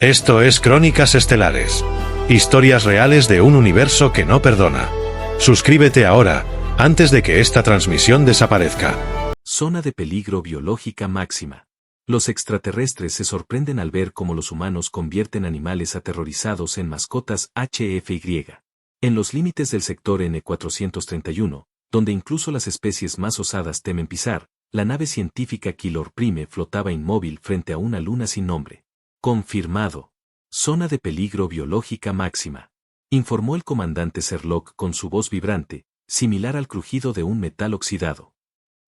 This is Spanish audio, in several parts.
Esto es Crónicas Estelares. Historias reales de un universo que no perdona. Suscríbete ahora, antes de que esta transmisión desaparezca. Zona de peligro biológica máxima. Los extraterrestres se sorprenden al ver cómo los humanos convierten animales aterrorizados en mascotas HFY. En los límites del sector N431, donde incluso las especies más osadas temen pisar, la nave científica Killor Prime flotaba inmóvil frente a una luna sin nombre. Confirmado. Zona de peligro biológica máxima. Informó el comandante Sherlock con su voz vibrante, similar al crujido de un metal oxidado.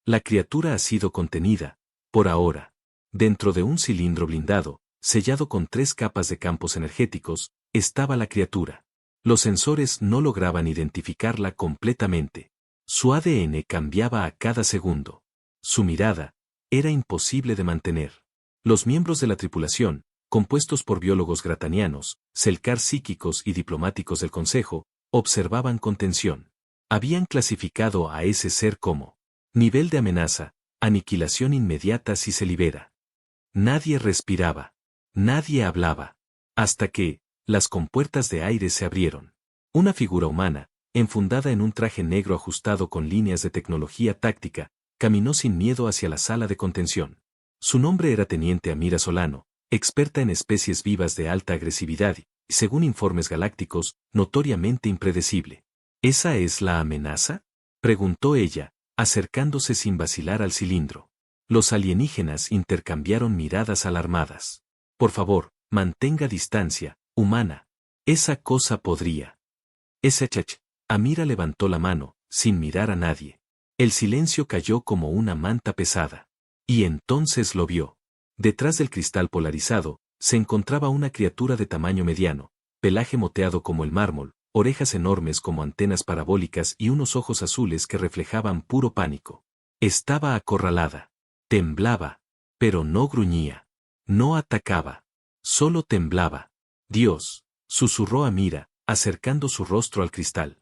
La criatura ha sido contenida, por ahora, dentro de un cilindro blindado, sellado con 3 capas de campos energéticos, estaba la criatura. Los sensores no lograban identificarla completamente. Su ADN cambiaba a cada segundo. Su mirada era imposible de mantener. Los miembros de la tripulación, compuestos por biólogos gratanianos, selkar psíquicos y diplomáticos del Consejo, observaban con tensión. Habían clasificado a ese ser como nivel de amenaza, aniquilación inmediata si se libera. Nadie respiraba. Nadie hablaba. Hasta que, las compuertas de aire se abrieron. Una figura humana, enfundada en un traje negro ajustado con líneas de tecnología táctica, caminó sin miedo hacia la sala de contención. Su nombre era Teniente Amira Solano, experta en especies vivas de alta agresividad y, según informes galácticos, notoriamente impredecible. ¿Esa es la amenaza?, preguntó ella, acercándose sin vacilar al cilindro. Los alienígenas intercambiaron miradas alarmadas. Por favor, mantenga distancia, humana. Esa cosa podría. Ese chach. Amira levantó la mano, sin mirar a nadie. El silencio cayó como una manta pesada. Y entonces lo vio. Detrás del cristal polarizado, se encontraba una criatura de tamaño mediano, pelaje moteado como el mármol, orejas enormes como antenas parabólicas y unos ojos azules que reflejaban puro pánico. Estaba acorralada. Temblaba. Pero no gruñía. No atacaba. Solo temblaba. Dios, susurró Amira, acercando su rostro al cristal.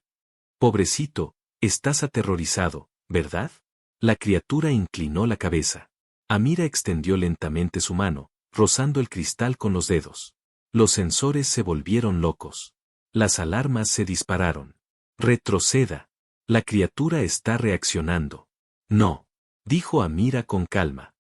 Pobrecito, estás aterrorizado, ¿verdad? La criatura inclinó la cabeza. Amira extendió lentamente su mano, rozando el cristal con los dedos. Los sensores se volvieron locos. Las alarmas se dispararon. Retroceda. La criatura está reaccionando. No, dijo Amira con calma.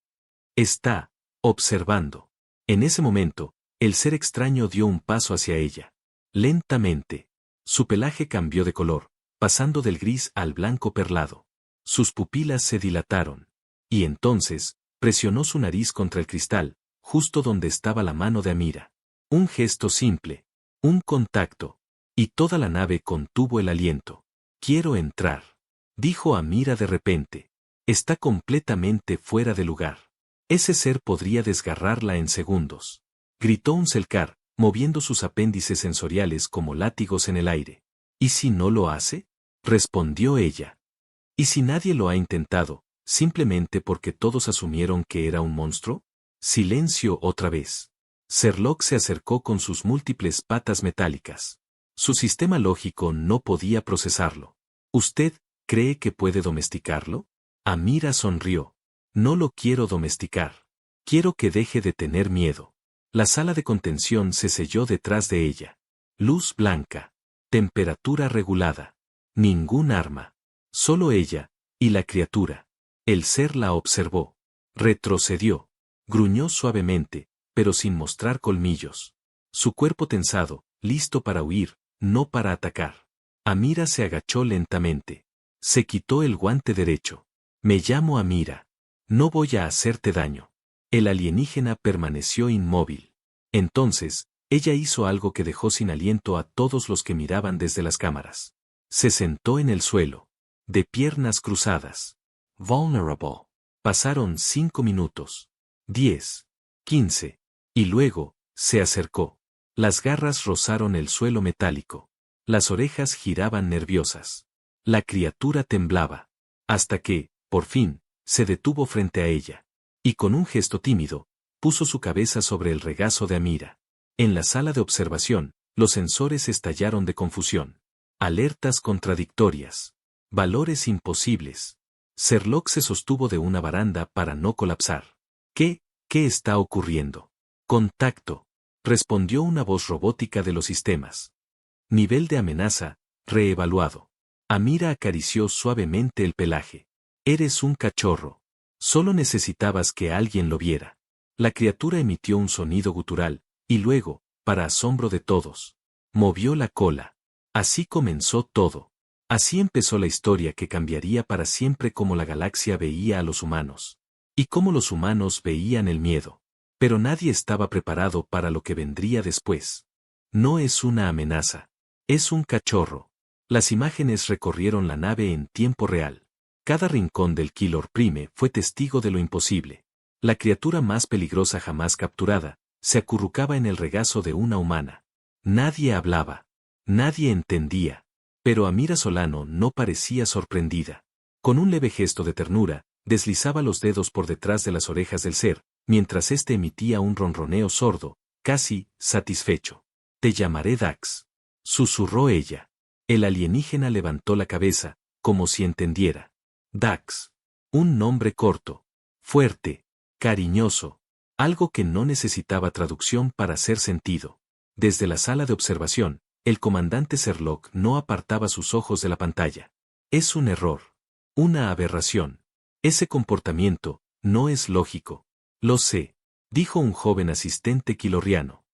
Está observando. En ese momento, el ser extraño dio un paso hacia ella. Lentamente. Su pelaje cambió de color, pasando del gris al blanco perlado. Sus pupilas se dilataron. Y entonces, presionó su nariz contra el cristal, justo donde estaba la mano de Amira. Un gesto simple. Un contacto. Y toda la nave contuvo el aliento. Quiero entrar. Dijo Amira de repente. Está completamente fuera de lugar. Ese ser podría desgarrarla en segundos. Gritó un selkar, moviendo sus apéndices sensoriales como látigos en el aire. ¿Y si no lo hace?, respondió ella. ¿Y si nadie lo ha intentado, simplemente porque todos asumieron que era un monstruo? Silencio otra vez. Sherlock se acercó con sus múltiples patas metálicas. Su sistema lógico no podía procesarlo. ¿Usted cree que puede domesticarlo? Amira sonrió. No lo quiero domesticar. Quiero que deje de tener miedo. La sala de contención se selló detrás de ella. Luz blanca. Temperatura regulada. Ningún arma. Solo ella, y la criatura. El ser la observó. Retrocedió. Gruñó suavemente, pero sin mostrar colmillos. Su cuerpo tensado, listo para huir, no para atacar. Amira se agachó lentamente. Se quitó el guante derecho. Me llamo Amira. No voy a hacerte daño. El alienígena permaneció inmóvil. Entonces, ella hizo algo que dejó sin aliento a todos los que miraban desde las cámaras. Se sentó en el suelo. De piernas cruzadas. Vulnerable. Pasaron 5 minutos. 10. 15. Y luego, se acercó. Las garras rozaron el suelo metálico. Las orejas giraban nerviosas. La criatura temblaba. Hasta que, por fin, se detuvo frente a ella. Y con un gesto tímido, puso su cabeza sobre el regazo de Amira. En la sala de observación, los sensores estallaron de confusión. Alertas contradictorias. Valores imposibles. Sherlock se sostuvo de una baranda para no colapsar. ¿Qué está ocurriendo? Contacto. respondió una voz robótica de los sistemas. Nivel de amenaza, reevaluado. Amira acarició suavemente el pelaje. Eres un cachorro. Solo necesitabas que alguien lo viera. La criatura emitió un sonido gutural, y luego, para asombro de todos, movió la cola. Así comenzó todo. Así empezó la historia que cambiaría para siempre cómo la galaxia veía a los humanos. Y cómo los humanos veían el miedo. Pero nadie estaba preparado para lo que vendría después. No es una amenaza. Es un cachorro. Las imágenes recorrieron la nave en tiempo real. Cada rincón del Killor Prime fue testigo de lo imposible. La criatura más peligrosa jamás capturada, se acurrucaba en el regazo de una humana. Nadie hablaba. Nadie entendía. Pero Amira Solano no parecía sorprendida. Con un leve gesto de ternura, deslizaba los dedos por detrás de las orejas del ser, mientras éste emitía un ronroneo sordo, casi satisfecho. Te llamaré Dax. Susurró ella. El alienígena levantó la cabeza, como si entendiera. Dax. Un nombre corto, fuerte, cariñoso, algo que no necesitaba traducción para hacer sentido. Desde la sala de observación, el comandante Sherlock no apartaba sus ojos de la pantalla. Es un error. Una aberración. Ese comportamiento no es lógico. Lo sé, dijo un joven asistente quilorriano.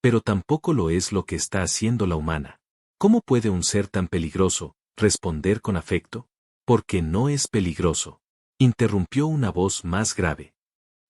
Pero tampoco lo es lo que está haciendo la humana. ¿Cómo puede un ser tan peligroso responder con afecto? Porque no es peligroso. Interrumpió una voz más grave.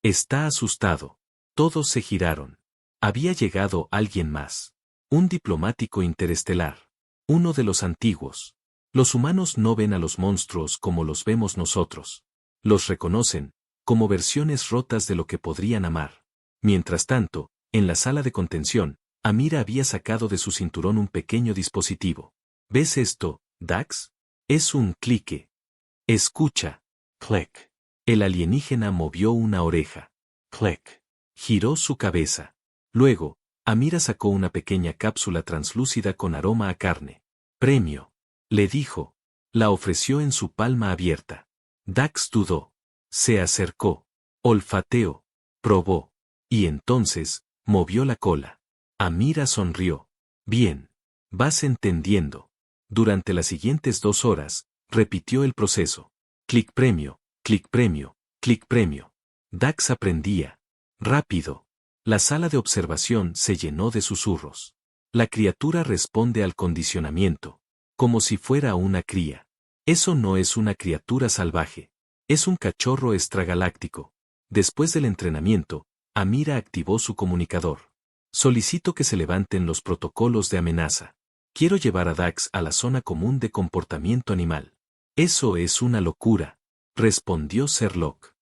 Está asustado. Todos se giraron. Había llegado alguien más. Un diplomático interestelar. Uno de los antiguos. Los humanos no ven a los monstruos como los vemos nosotros. Los reconocen, como versiones rotas de lo que podrían amar. Mientras tanto, en la sala de contención, Amira había sacado de su cinturón un pequeño dispositivo. ¿Ves esto, Dax? Es un clique. Escucha. Click. El alienígena movió una oreja. Click. Giró su cabeza. Luego, Amira sacó una pequeña cápsula translúcida con aroma a carne. Premio. Le dijo. La ofreció en su palma abierta. Dax dudó. Se acercó. Olfateó. Probó. Y entonces, movió la cola. Amira sonrió. Bien. Vas entendiendo. Durante las siguientes 2 horas, repitió el proceso. Clic premio, clic premio, clic premio. Dax aprendía. Rápido. La sala de observación se llenó de susurros. La criatura responde al condicionamiento. Como si fuera una cría. Eso no es una criatura salvaje. Es un cachorro extragaláctico. Después del entrenamiento, Amira activó su comunicador. Solicito que se levanten los protocolos de amenaza. Quiero llevar a Dax a la zona común de comportamiento animal. Eso es una locura, respondió Sherlock.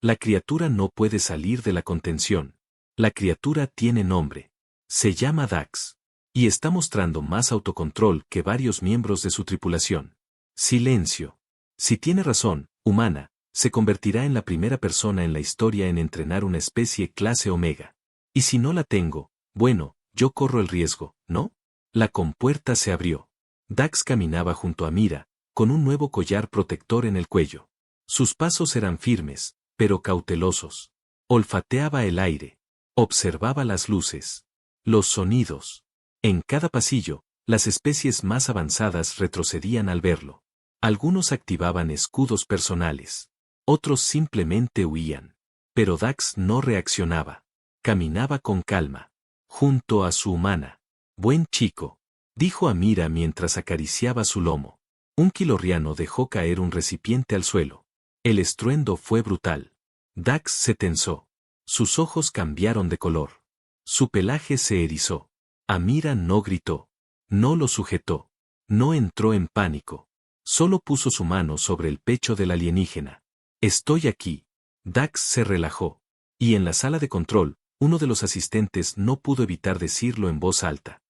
La criatura no puede salir de la contención. La criatura tiene nombre. Se llama Dax. Y está mostrando más autocontrol que varios miembros de su tripulación. Silencio. Si tiene razón, humana, se convertirá en la primera persona en la historia en entrenar una especie clase Omega. Y si no la tengo, bueno, yo corro el riesgo, ¿no? La compuerta se abrió. Dax caminaba junto a Mira, con un nuevo collar protector en el cuello. Sus pasos eran firmes, pero cautelosos. Olfateaba el aire. Observaba las luces. Los sonidos. En cada pasillo, las especies más avanzadas retrocedían al verlo. Algunos activaban escudos personales. Otros simplemente huían. Pero Dax no reaccionaba. Caminaba con calma. Junto a su humana. Buen chico, dijo Amira mientras acariciaba su lomo. Un quilorriano dejó caer un recipiente al suelo. El estruendo fue brutal. Dax se tensó. Sus ojos cambiaron de color. Su pelaje se erizó. Amira no gritó. No lo sujetó. No entró en pánico. Solo puso su mano sobre el pecho del alienígena. Estoy aquí. Dax se relajó. Y en la sala de control, uno de los asistentes no pudo evitar decirlo en voz alta.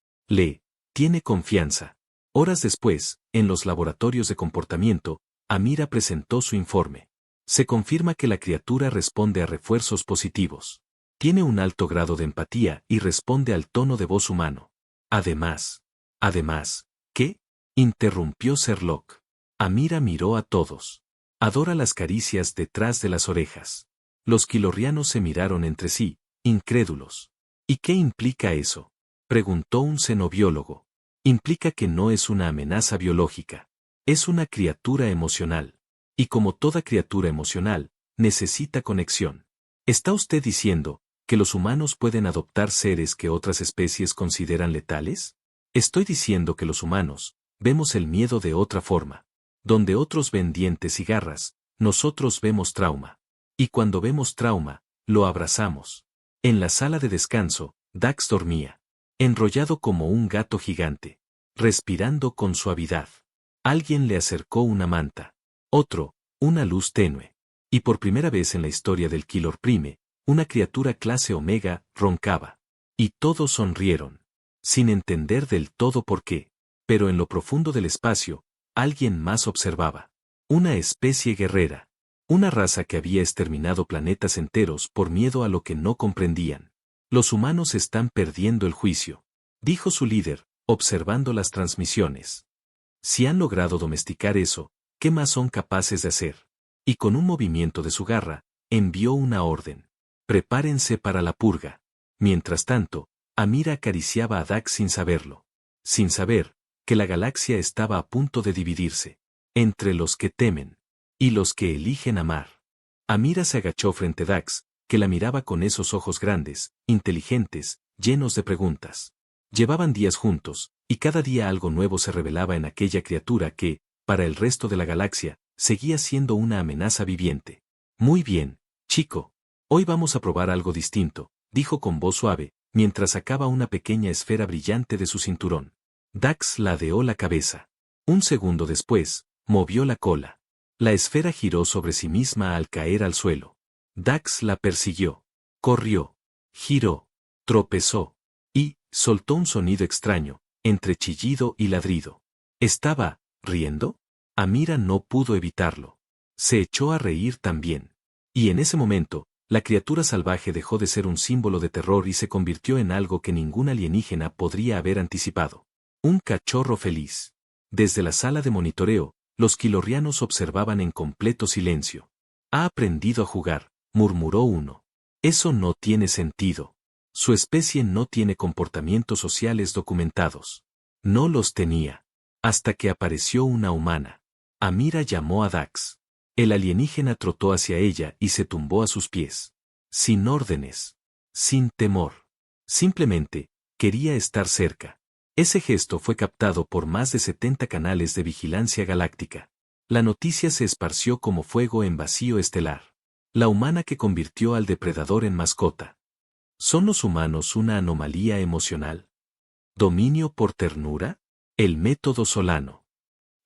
Tiene confianza. Horas después, en los laboratorios de comportamiento, Amira presentó su informe. Se confirma que la criatura responde a refuerzos positivos. Tiene un alto grado de empatía y responde al tono de voz humano. Además, ¿qué? Interrumpió Sherlock. Amira miró a todos. Adora las caricias detrás de las orejas. Los quilorrianos se miraron entre sí, incrédulos. ¿Y qué implica eso? Preguntó un xenobiólogo. Implica que no es una amenaza biológica. Es una criatura emocional. Y como toda criatura emocional, necesita conexión. ¿Está usted diciendo que los humanos pueden adoptar seres que otras especies consideran letales? Estoy diciendo que los humanos vemos el miedo de otra forma. Donde otros ven dientes y garras, nosotros vemos trauma. Y cuando vemos trauma, lo abrazamos. En la sala de descanso, Dax dormía, enrollado como un gato gigante, respirando con suavidad. Alguien le acercó una manta. Otro, una luz tenue. Y por primera vez en la historia del Killer Prime, una criatura clase Omega roncaba. Y todos sonrieron, sin entender del todo por qué. Pero en lo profundo del espacio, alguien más observaba. Una especie guerrera. Una raza que había exterminado planetas enteros por miedo a lo que no comprendían. Los humanos están perdiendo el juicio, dijo su líder, observando las transmisiones. Si han logrado domesticar eso, ¿qué más son capaces de hacer? Y con un movimiento de su garra, envió una orden. Prepárense para la purga. Mientras tanto, Amira acariciaba a Dax sin saberlo. Sin saber que la galaxia estaba a punto de dividirse. Entre los que temen y los que eligen amar. Amira se agachó frente a Dax, que la miraba con esos ojos grandes, inteligentes, llenos de preguntas. Llevaban días juntos, y cada día algo nuevo se revelaba en aquella criatura que, para el resto de la galaxia, seguía siendo una amenaza viviente. Muy bien, chico. Hoy vamos a probar algo distinto, dijo con voz suave, mientras sacaba una pequeña esfera brillante de su cinturón. Dax ladeó la cabeza. Un segundo después, movió la cola. La esfera giró sobre sí misma al caer al suelo. Dax la persiguió. Corrió. Giró. Tropezó. Y soltó un sonido extraño, entre chillido y ladrido. ¿Estaba riendo? Amira no pudo evitarlo. Se echó a reír también. Y en ese momento, la criatura salvaje dejó de ser un símbolo de terror y se convirtió en algo que ningún alienígena podría haber anticipado. Un cachorro feliz. Desde la sala de monitoreo, los quilorrianos observaban en completo silencio. Ha aprendido a jugar, murmuró uno. Eso no tiene sentido. Su especie no tiene comportamientos sociales documentados. No los tenía. Hasta que apareció una humana. Amira llamó a Dax. El alienígena trotó hacia ella y se tumbó a sus pies. Sin órdenes. Sin temor. Simplemente, quería estar cerca. Ese gesto fue captado por más de 70 canales de vigilancia galáctica. La noticia se esparció como fuego en vacío estelar. La humana que convirtió al depredador en mascota. ¿Son los humanos una anomalía emocional? ¿Dominio por ternura? El método Solano.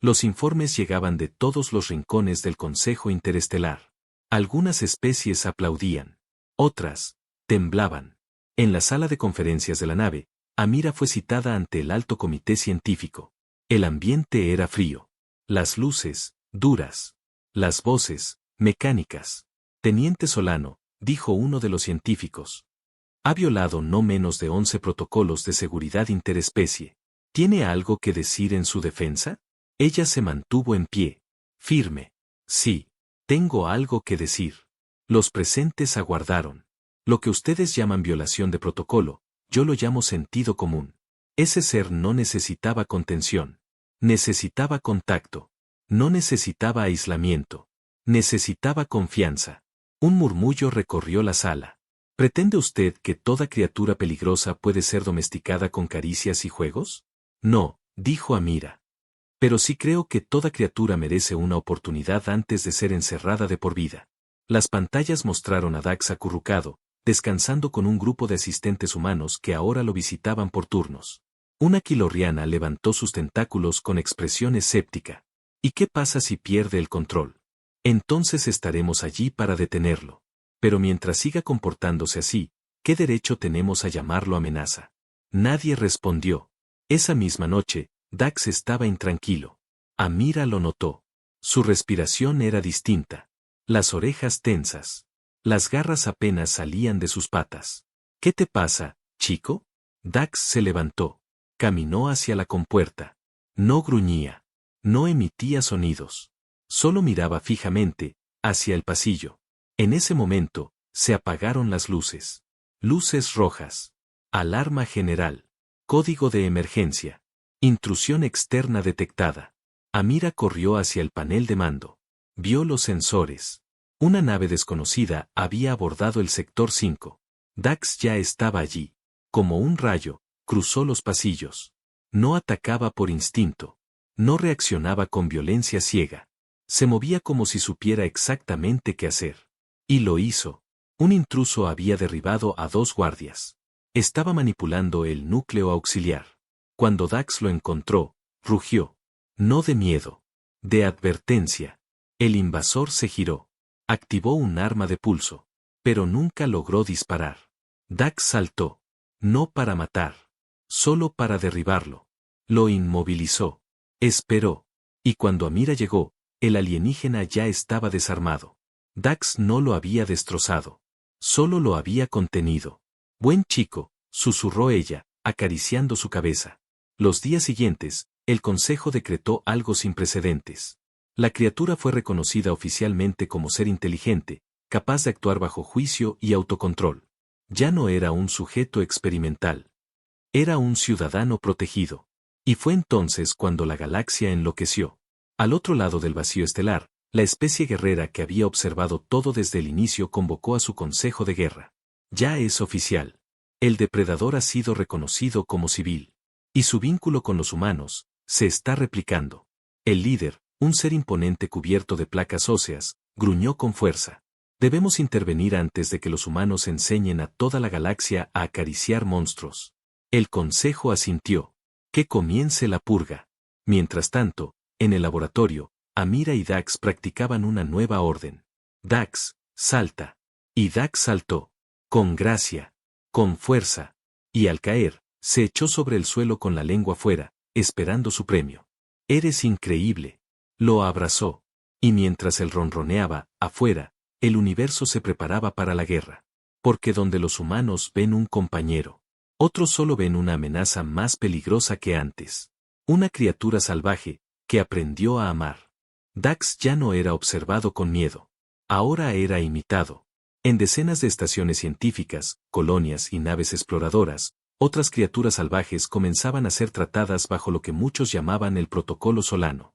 Los informes llegaban de todos los rincones del Consejo Interestelar. Algunas especies aplaudían. Otras, temblaban. En la sala de conferencias de la nave, Amira fue citada ante el alto comité científico. El ambiente era frío. Las luces, duras. Las voces, mecánicas. Teniente Solano, dijo uno de los científicos. Ha violado no menos de 11 protocolos de seguridad interespecie. ¿Tiene algo que decir en su defensa? Ella se mantuvo en pie. Firme. Sí, tengo algo que decir. Los presentes aguardaron. Lo que ustedes llaman violación de protocolo, yo lo llamo sentido común. Ese ser no necesitaba contención. Necesitaba contacto. No necesitaba aislamiento. Necesitaba confianza. Un murmullo recorrió la sala. ¿Pretende usted que toda criatura peligrosa puede ser domesticada con caricias y juegos? No, dijo Amira. Pero sí creo que toda criatura merece una oportunidad antes de ser encerrada de por vida. Las pantallas mostraron a Dax acurrucado, descansando con un grupo de asistentes humanos que ahora lo visitaban por turnos. Una quilorriana levantó sus tentáculos con expresión escéptica. ¿Y qué pasa si pierde el control? Entonces estaremos allí para detenerlo. Pero mientras siga comportándose así, ¿qué derecho tenemos a llamarlo amenaza? Nadie respondió. Esa misma noche, Dax estaba intranquilo. Amira lo notó. Su respiración era distinta. Las orejas tensas. Las garras apenas salían de sus patas. ¿Qué te pasa, chico? Dax se levantó. Caminó hacia la compuerta. No gruñía. No emitía sonidos. Solo miraba fijamente, hacia el pasillo. En ese momento, se apagaron las luces. Luces rojas. Alarma general. Código de emergencia. Intrusión externa detectada. Amira corrió hacia el panel de mando. Vio los sensores. Una nave desconocida había abordado el sector 5. Dax ya estaba allí. Como un rayo, cruzó los pasillos. No atacaba por instinto. No reaccionaba con violencia ciega. Se movía como si supiera exactamente qué hacer. Y lo hizo. Un intruso había derribado a 2 guardias. Estaba manipulando el núcleo auxiliar. Cuando Dax lo encontró, rugió. No de miedo. De advertencia. El invasor se giró. Activó un arma de pulso. Pero nunca logró disparar. Dax saltó. No para matar. Solo para derribarlo. Lo inmovilizó. Esperó. Y cuando Amira llegó, el alienígena ya estaba desarmado. Dax no lo había destrozado. Solo lo había contenido. Buen chico, susurró ella, acariciando su cabeza. Los días siguientes, el consejo decretó algo sin precedentes. La criatura fue reconocida oficialmente como ser inteligente, capaz de actuar bajo juicio y autocontrol. Ya no era un sujeto experimental. Era un ciudadano protegido. Y fue entonces cuando la galaxia enloqueció. Al otro lado del vacío estelar, la especie guerrera que había observado todo desde el inicio convocó a su consejo de guerra. Ya es oficial. El depredador ha sido reconocido como civil. Y su vínculo con los humanos se está replicando. El líder, un ser imponente cubierto de placas óseas, gruñó con fuerza. Debemos intervenir antes de que los humanos enseñen a toda la galaxia a acariciar monstruos. El consejo asintió. Que comience la purga. Mientras tanto, en el laboratorio, Amira y Dax practicaban una nueva orden. Dax, salta. Y Dax saltó. Con gracia. Con fuerza. Y al caer, se echó sobre el suelo con la lengua fuera, esperando su premio. Eres increíble. Lo abrazó. Y mientras él ronroneaba, afuera, el universo se preparaba para la guerra. Porque donde los humanos ven un compañero, otros solo ven una amenaza más peligrosa que antes. Una criatura salvaje, que aprendió a amar. Dax ya no era observado con miedo. Ahora era imitado. En decenas de estaciones científicas, colonias y naves exploradoras, otras criaturas salvajes comenzaban a ser tratadas bajo lo que muchos llamaban el protocolo solano.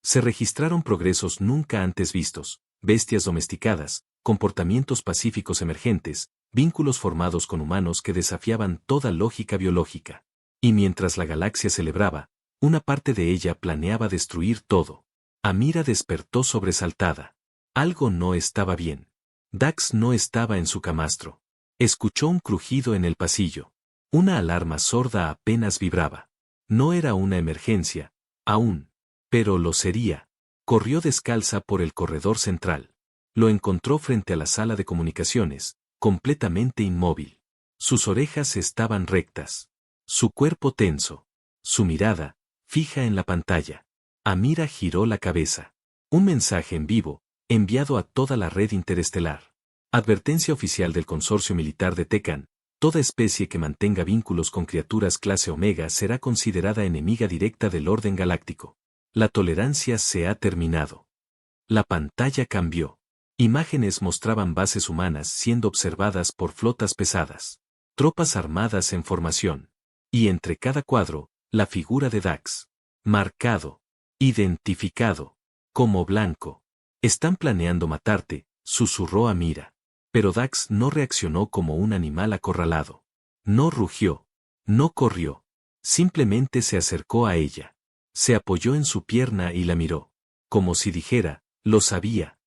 Se registraron progresos nunca antes vistos, bestias domesticadas, comportamientos pacíficos emergentes, vínculos formados con humanos que desafiaban toda lógica biológica. Y mientras la galaxia celebraba, una parte de ella planeaba destruir todo. Amira despertó sobresaltada. Algo no estaba bien. Dax no estaba en su camastro. Escuchó un crujido en el pasillo. Una alarma sorda apenas vibraba. No era una emergencia, aún. Pero lo sería. Corrió descalza por el corredor central. Lo encontró frente a la sala de comunicaciones, completamente inmóvil. Sus orejas estaban rectas. Su cuerpo tenso. Su mirada, fija en la pantalla. Amira giró la cabeza. Un mensaje en vivo, enviado a toda la red interestelar. Advertencia oficial del Consorcio Militar de Tecan. Toda especie que mantenga vínculos con criaturas clase Omega será considerada enemiga directa del orden galáctico. La tolerancia se ha terminado. La pantalla cambió. Imágenes mostraban bases humanas siendo observadas por flotas pesadas. Tropas armadas en formación. Y entre cada cuadro, la figura de Dax. Marcado. Identificado. Como blanco. Están planeando matarte, susurró Amira. Pero Dax no reaccionó como un animal acorralado. No rugió. No corrió. Simplemente se acercó a ella. Se apoyó en su pierna y la miró. Como si dijera, lo sabía.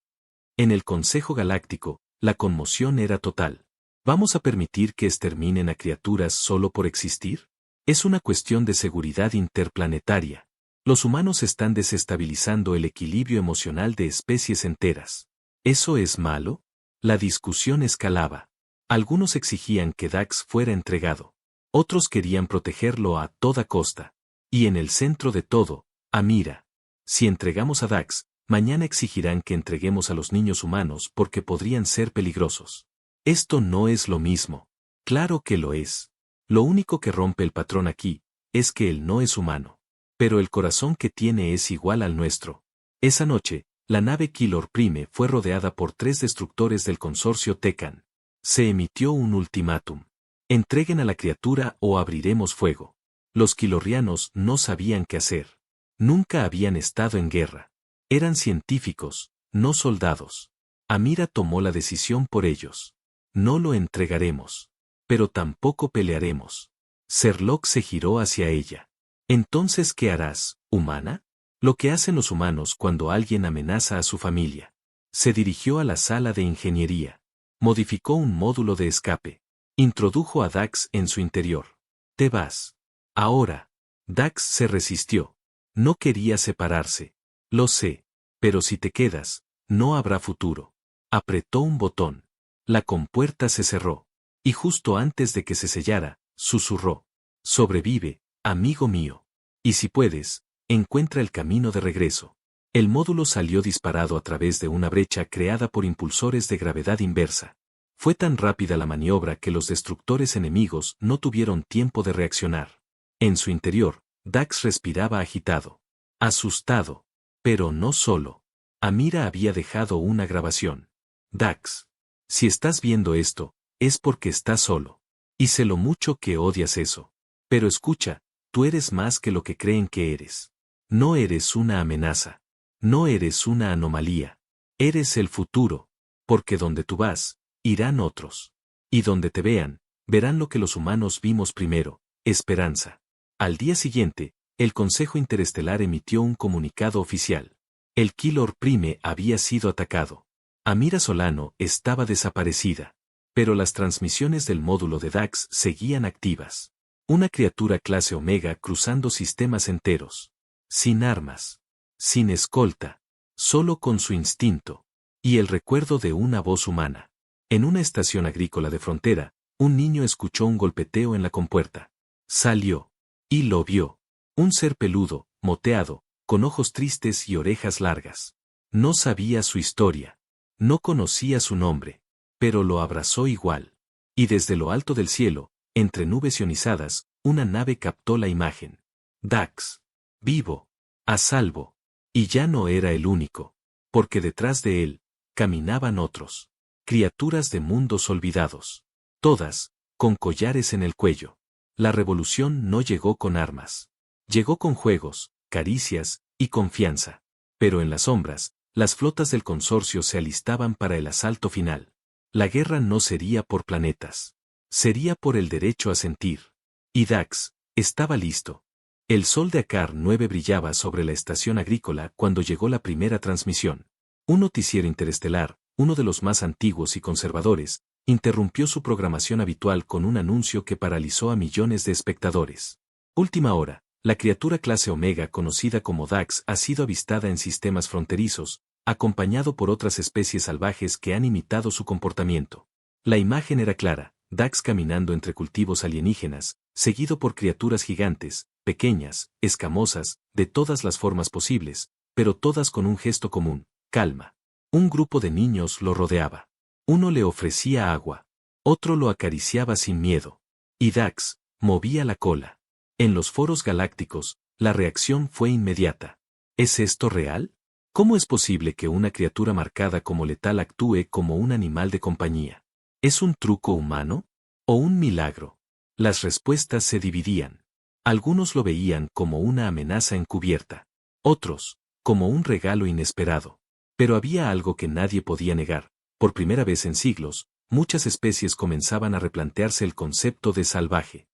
En el Consejo Galáctico, la conmoción era total. ¿Vamos a permitir que exterminen a criaturas solo por existir? Es una cuestión de seguridad interplanetaria. Los humanos están desestabilizando el equilibrio emocional de especies enteras. ¿Eso es malo? La discusión escalaba. Algunos exigían que Dax fuera entregado. Otros querían protegerlo a toda costa. Y en el centro de todo, Amira. Si entregamos a Dax, mañana exigirán que entreguemos a los niños humanos porque podrían ser peligrosos. Esto no es lo mismo. Claro que lo es. Lo único que rompe el patrón aquí, es que él no es humano. Pero el corazón que tiene es igual al nuestro. Esa noche, la nave Killor Prime fue rodeada por 3 destructores del consorcio Tecan. Se emitió un ultimátum. Entreguen a la criatura o abriremos fuego. Los quilorrianos no sabían qué hacer. Nunca habían estado en guerra. Eran científicos, no soldados. Amira tomó la decisión por ellos. No lo entregaremos. Pero tampoco pelearemos. Serloq se giró hacia ella. Entonces, ¿qué harás, humana? Lo que hacen los humanos cuando alguien amenaza a su familia. Se dirigió a la sala de ingeniería. Modificó un módulo de escape. Introdujo a Dax en su interior. Te vas. Ahora. Dax se resistió. No quería separarse. Lo sé. Pero si te quedas, no habrá futuro. Apretó un botón. La compuerta se cerró. Y justo antes de que se sellara, susurró. Sobrevive, amigo mío. Y si puedes, encuentra el camino de regreso. El módulo salió disparado a través de una brecha creada por impulsores de gravedad inversa. Fue tan rápida la maniobra que los destructores enemigos no tuvieron tiempo de reaccionar. En su interior, Dax respiraba agitado. Asustado. Pero no solo. Amira había dejado una grabación. Dax. Si estás viendo esto, es porque estás solo. Y sé lo mucho que odias eso. Pero escucha, tú eres más que lo que creen que eres. No eres una amenaza. No eres una anomalía. Eres el futuro. Porque donde tú vas, irán otros. Y donde te vean, verán lo que los humanos vimos primero, esperanza. Al día siguiente, el Consejo Interestelar emitió un comunicado oficial. El Quilor Prime había sido atacado. Amira Solano estaba desaparecida. Pero las transmisiones del módulo de Dax seguían activas. Una criatura clase Omega cruzando sistemas enteros. Sin armas. Sin escolta. Solo con su instinto. Y el recuerdo de una voz humana. En una estación agrícola de frontera, un niño escuchó un golpeteo en la compuerta. Salió. Y lo vio. Un ser peludo, moteado, con ojos tristes y orejas largas. No sabía su historia. No conocía su nombre. Pero lo abrazó igual. Y desde lo alto del cielo, entre nubes ionizadas, una nave captó la imagen. Dax. Vivo. A salvo. Y ya no era el único. Porque detrás de él, caminaban otros. Criaturas de mundos olvidados. Todas, con collares en el cuello. La revolución no llegó con armas. Llegó con juegos, caricias y confianza. Pero en las sombras, las flotas del consorcio se alistaban para el asalto final. La guerra no sería por planetas. Sería por el derecho a sentir. Y Dax estaba listo. El sol de Akar 9 brillaba sobre la estación agrícola cuando llegó la primera transmisión. Un noticiero interestelar, uno de los más antiguos y conservadores, interrumpió su programación habitual con un anuncio que paralizó a millones de espectadores. Última hora, la criatura clase Omega conocida como Dax ha sido avistada en sistemas fronterizos, acompañado por otras especies salvajes que han imitado su comportamiento. La imagen era clara, Dax caminando entre cultivos alienígenas, seguido por criaturas gigantes, pequeñas, escamosas, de todas las formas posibles, pero todas con un gesto común, calma. Un grupo de niños lo rodeaba. Uno le ofrecía agua. Otro lo acariciaba sin miedo. Y Dax movía la cola. En los foros galácticos, la reacción fue inmediata. ¿Es esto real? ¿Cómo es posible que una criatura marcada como letal actúe como un animal de compañía? ¿Es un truco humano? ¿O un milagro? Las respuestas se dividían. Algunos lo veían como una amenaza encubierta. Otros, como un regalo inesperado. Pero había algo que nadie podía negar. Por primera vez en siglos, muchas especies comenzaban a replantearse el concepto de salvaje.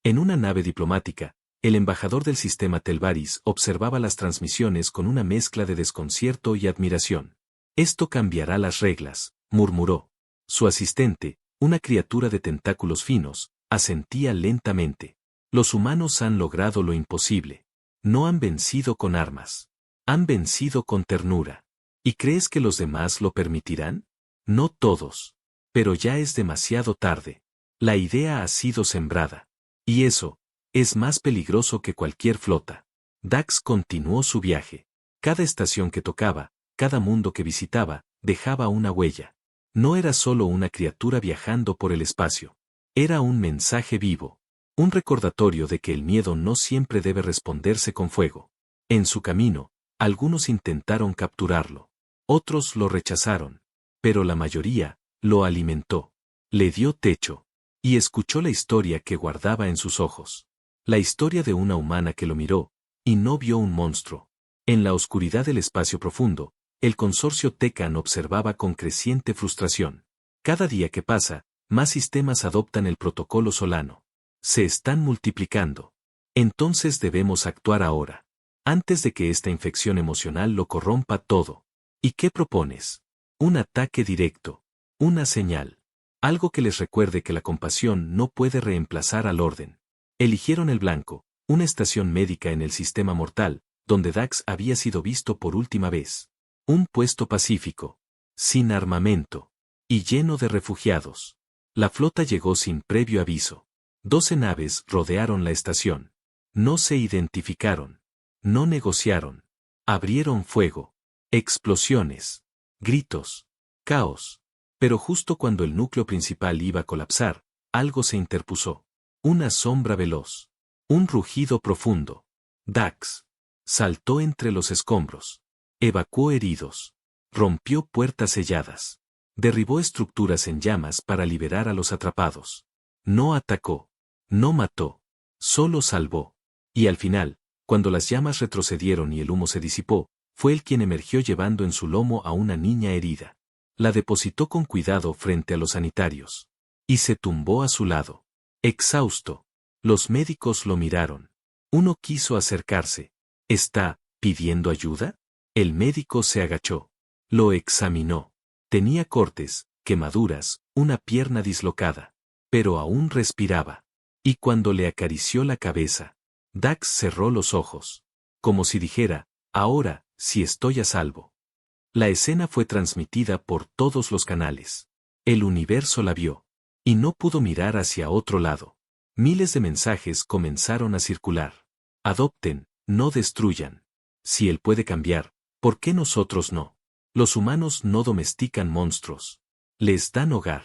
En una nave diplomática, el embajador del sistema Telvaris observaba las transmisiones con una mezcla de desconcierto y admiración. Esto cambiará las reglas, murmuró. Su asistente, una criatura de tentáculos finos, asentía lentamente. Los humanos han logrado lo imposible. No han vencido con armas. Han vencido con ternura. ¿Y crees que los demás lo permitirán? No todos. Pero ya es demasiado tarde. La idea ha sido sembrada. Y eso, es más peligroso que cualquier flota. Dax continuó su viaje. Cada estación que tocaba, cada mundo que visitaba, dejaba una huella. No era solo una criatura viajando por el espacio. Era un mensaje vivo. Un recordatorio de que el miedo no siempre debe responderse con fuego. En su camino, algunos intentaron capturarlo. Otros lo rechazaron. Pero la mayoría, lo alimentó. Le dio techo. Y escuchó la historia que guardaba en sus ojos. La historia de una humana que lo miró, y no vio un monstruo. En la oscuridad del espacio profundo, el consorcio Tecan observaba con creciente frustración. Cada día que pasa, más sistemas adoptan el protocolo Solano. Se están multiplicando. Entonces debemos actuar ahora, antes de que esta infección emocional lo corrompa todo. ¿Y qué propones? Un ataque directo. Una señal. Algo que les recuerde que la compasión no puede reemplazar al orden. Eligieron el blanco, una estación médica en el sistema mortal, donde Dax había sido visto por última vez. Un puesto pacífico, sin armamento, y lleno de refugiados. La flota llegó sin previo aviso. 12 naves rodearon la estación. No se identificaron. No negociaron. Abrieron fuego. Explosiones. Gritos. Caos. Pero justo cuando el núcleo principal iba a colapsar, algo se interpuso. Una sombra veloz. Un rugido profundo. Dax. Saltó entre los escombros. Evacuó heridos. Rompió puertas selladas. Derribó estructuras en llamas para liberar a los atrapados. No atacó. No mató. Solo salvó. Y al final, cuando las llamas retrocedieron y el humo se disipó, fue él quien emergió llevando en su lomo a una niña herida. La depositó con cuidado frente a los sanitarios. Y se tumbó a su lado. Exhausto. Los médicos lo miraron. Uno quiso acercarse. ¿Está pidiendo ayuda? El médico se agachó. Lo examinó. Tenía cortes, quemaduras, una pierna dislocada. Pero aún respiraba. Y cuando le acarició la cabeza, Dax cerró los ojos. Como si dijera, ahora, sí estoy a salvo. La escena fue transmitida por todos los canales. El universo la vio. Y no pudo mirar hacia otro lado. Miles de mensajes comenzaron a circular. Adopten, no destruyan. Si él puede cambiar, ¿por qué nosotros no? Los humanos no domestican monstruos. Les dan hogar.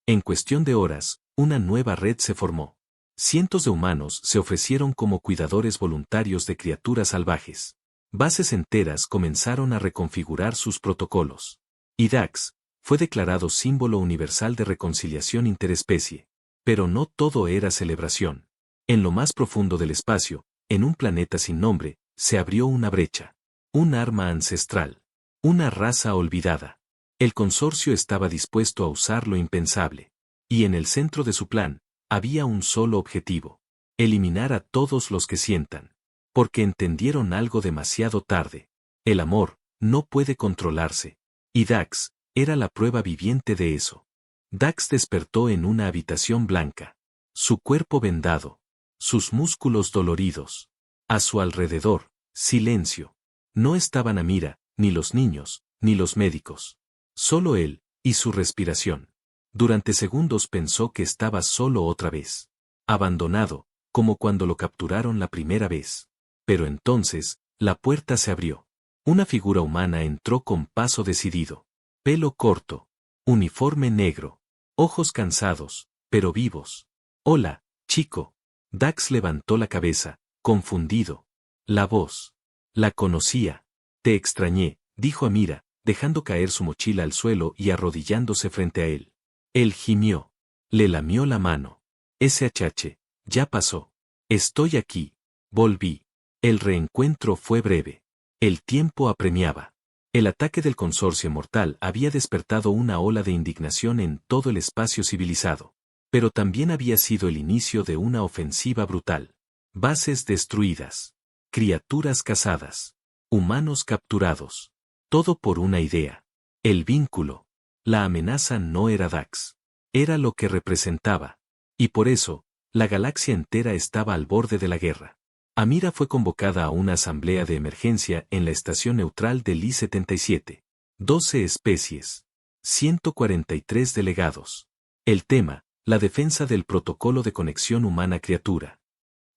En cuestión de horas, una nueva red se formó. Cientos de humanos se ofrecieron como cuidadores voluntarios de criaturas salvajes. Bases enteras comenzaron a reconfigurar sus protocolos. Y Dax fue declarado símbolo universal de reconciliación interespecie. Pero no todo era celebración. En lo más profundo del espacio, en un planeta sin nombre, se abrió una brecha. Un arma ancestral. Una raza olvidada. El consorcio estaba dispuesto a usar lo impensable. Y en el centro de su plan, había un solo objetivo. Eliminar a todos los que sientan. Porque entendieron algo demasiado tarde. El amor no puede controlarse. Y Dax era la prueba viviente de eso. Dax despertó en una habitación blanca. Su cuerpo vendado. Sus músculos doloridos. A su alrededor, silencio. No estaban Amira, ni los niños, ni los médicos. Solo él, y su respiración. Durante segundos pensó que estaba solo otra vez. Abandonado, como cuando lo capturaron la primera vez. Pero entonces, la puerta se abrió. Una figura humana entró con paso decidido. Pelo corto. Uniforme negro. Ojos cansados, pero vivos. Hola, chico. Dax levantó la cabeza, confundido. La voz. La conocía. Te extrañé, dijo Amira, dejando caer su mochila al suelo y arrodillándose frente a él. Él gimió. Le lamió la mano. SHH, ya pasó. Estoy aquí. Volví. El reencuentro fue breve. El tiempo apremiaba. El ataque del consorcio mortal había despertado una ola de indignación en todo el espacio civilizado. Pero también había sido el inicio de una ofensiva brutal. Bases destruidas. Criaturas cazadas. Humanos capturados. Todo por una idea. El vínculo. La amenaza no era Dax. Era lo que representaba. Y por eso, la galaxia entera estaba al borde de la guerra. Amira fue convocada a una asamblea de emergencia en la estación neutral del I-77. 12 especies. 143 delegados. El tema, la defensa del protocolo de conexión humana-criatura.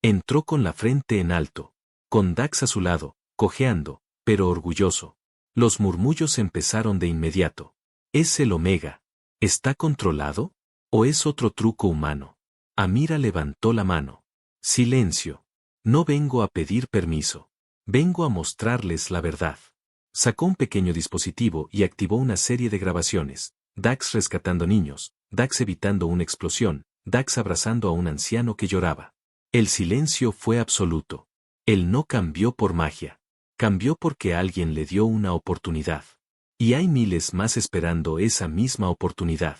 Entró con la frente en alto. Con Dax a su lado, cojeando, pero orgulloso. Los murmullos empezaron de inmediato. ¿Es el Omega? ¿Está controlado? ¿O es otro truco humano? Amira levantó la mano. Silencio. No vengo a pedir permiso. Vengo a mostrarles la verdad. Sacó un pequeño dispositivo y activó una serie de grabaciones. Dax rescatando niños, Dax evitando una explosión, Dax abrazando a un anciano que lloraba. El silencio fue absoluto. Él no cambió por magia. Cambió porque alguien le dio una oportunidad. Y hay miles más esperando esa misma oportunidad.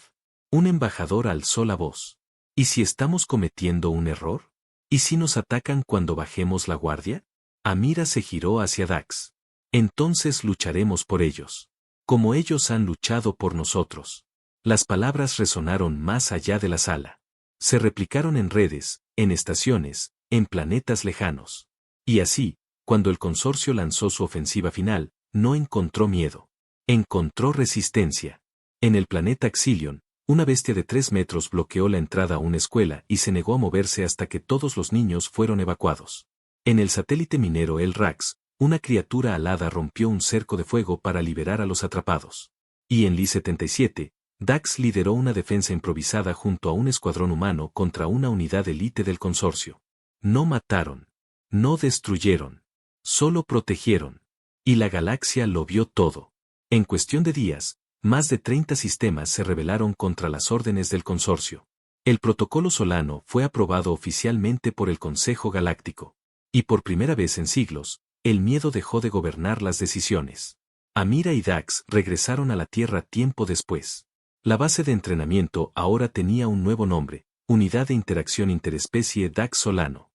Un embajador alzó la voz. ¿Y si estamos cometiendo un error? ¿Y si nos atacan cuando bajemos la guardia? Amira se giró hacia Dax. Entonces lucharemos por ellos. Como ellos han luchado por nosotros. Las palabras resonaron más allá de la sala. Se replicaron en redes, en estaciones, en planetas lejanos. Y así, cuando el consorcio lanzó su ofensiva final, no encontró miedo. Encontró resistencia. En el planeta Xilion, una bestia de 3 metros bloqueó la entrada a una escuela y se negó a moverse hasta que todos los niños fueron evacuados. En el satélite minero El Rax, una criatura alada rompió un cerco de fuego para liberar a los atrapados. Y en Li-77, Dax lideró una defensa improvisada junto a un escuadrón humano contra una unidad élite del consorcio. No mataron. No destruyeron. Solo protegieron. Y la galaxia lo vio todo. En cuestión de días, más de 30 sistemas se rebelaron contra las órdenes del consorcio. El protocolo Solano fue aprobado oficialmente por el Consejo Galáctico. Y por primera vez en siglos, el miedo dejó de gobernar las decisiones. Amira y Dax regresaron a la Tierra tiempo después. La base de entrenamiento ahora tenía un nuevo nombre, Unidad de Interacción Interespecie Dax Solano.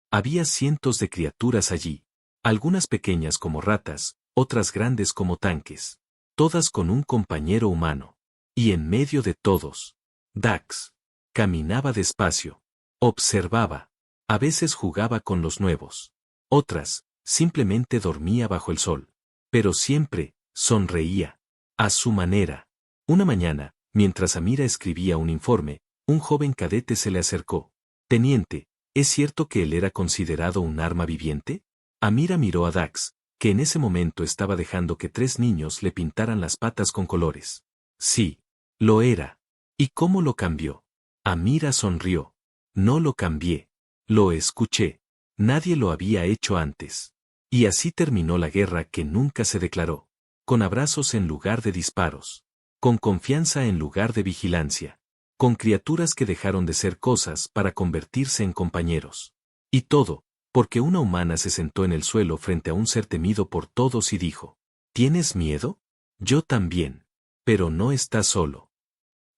Había cientos de criaturas allí, algunas pequeñas como ratas, otras grandes como tanques, todas con un compañero humano. Y en medio de todos, Dax caminaba despacio, observaba, a veces jugaba con los nuevos, otras, simplemente dormía bajo el sol, pero siempre sonreía, a su manera. Una mañana, mientras Amira escribía un informe, un joven cadete se le acercó. Teniente, ¿es cierto que él era considerado un arma viviente? Amira miró a Dax, que en ese momento estaba dejando que 3 niños le pintaran las patas con colores. Sí, lo era. ¿Y cómo lo cambió? Amira sonrió. No lo cambié. Lo escuché. Nadie lo había hecho antes. Y así terminó la guerra que nunca se declaró. Con abrazos en lugar de disparos. Con confianza en lugar de vigilancia. Con criaturas que dejaron de ser cosas para convertirse en compañeros. Y todo, porque una humana se sentó en el suelo frente a un ser temido por todos y dijo: ¿Tienes miedo? Yo también. Pero no estás solo.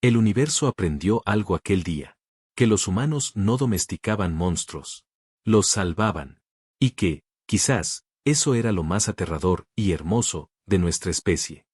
El universo aprendió algo aquel día. Que los humanos no domesticaban monstruos. Los salvaban. Y que, quizás, eso era lo más aterrador y hermoso de nuestra especie.